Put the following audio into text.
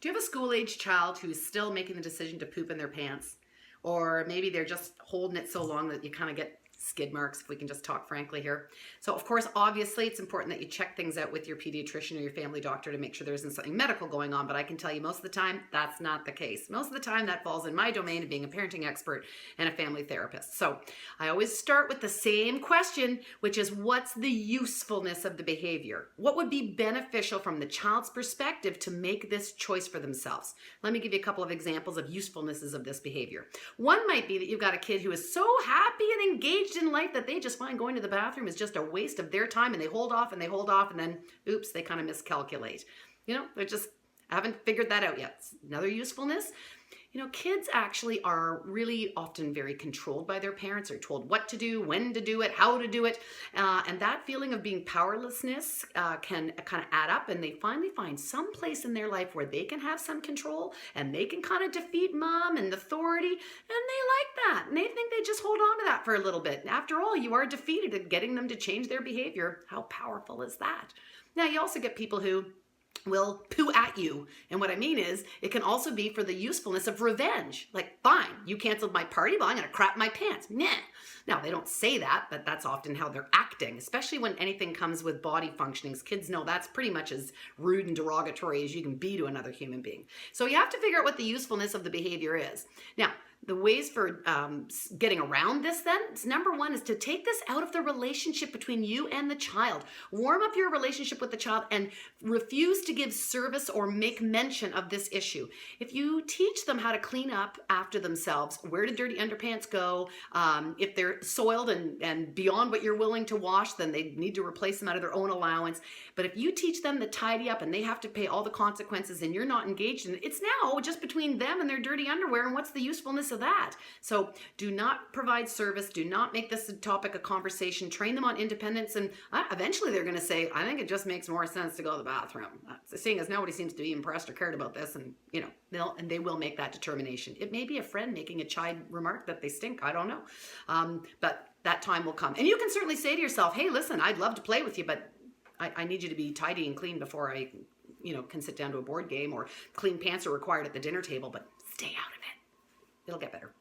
Do you have a school-age child who's still making the decision to poop in their pants? Or maybe they're just holding it so long that you kind of get skid marks, if we can just talk frankly here. So of course, obviously, it's important that you check things out with your pediatrician or your family doctor to make sure there isn't something medical going on. But I can tell you most of the time, that's not the case. Most of the time, that falls in my domain of being a parenting expert and a family therapist. So I always start with the same question, which is, what's the usefulness of the behavior? What would be beneficial from the child's perspective to make this choice for themselves? Let me give you a couple of examples of usefulnesses of this behavior. One might be that you've got a kid who is so happy and engaged in life that they just find going to the bathroom is just a waste of their time, and they hold off and they hold off, and then oops, they kind of miscalculate. You know, they just haven't figured that out yet. It's another usefulness. You know, kids actually are really often very controlled by their parents. They're told what to do, when to do it, how to do it. And that feeling of being powerlessness can kind of add up, and they finally find some place in their life where they can have some control and they can kind of defeat mom and authority, and they like that. And they think they just hold on to that for a little bit. After all, you are defeated at getting them to change their behavior. How powerful is that? Now, you also get people who will poo at you. And what I mean is, it can also be for the usefulness of revenge. Like, fine, you canceled my party, well, I'm going to crap my pants. Meh. Now, they don't say that, but that's often how they're acting, especially when anything comes with body functionings. Kids know that's pretty much as rude and derogatory as you can be to another human being. So you have to figure out what the usefulness of the behavior is. Now, the ways for getting around this then, number one is to take this out of the relationship between you and the child. Warm up your relationship with the child and refuse to give service or make mention of this issue. If you teach them how to clean up after themselves, where do dirty underpants go? If they're soiled and beyond what you're willing to wash, then they need to replace them out of their own allowance. But if you teach them to tidy up and they have to pay all the consequences and you're not engaged in it, it's now just between them and their dirty underwear, and what's the usefulness of that? So do not provide service. Do not make this a topic of conversation. Train them on independence, and eventually they're going to say, I think it just makes more sense to go to the bathroom. Seeing as nobody seems to be impressed or cared about this, and you know, they will make that determination. It may be a friend making a chide remark that they stink. I don't know. But that time will come. And you can certainly say to yourself, hey, listen, I'd love to play with you, but I need you to be tidy and clean before I, can sit down to a board game, or clean pants are required at the dinner table, but stay out of it. It'll get better.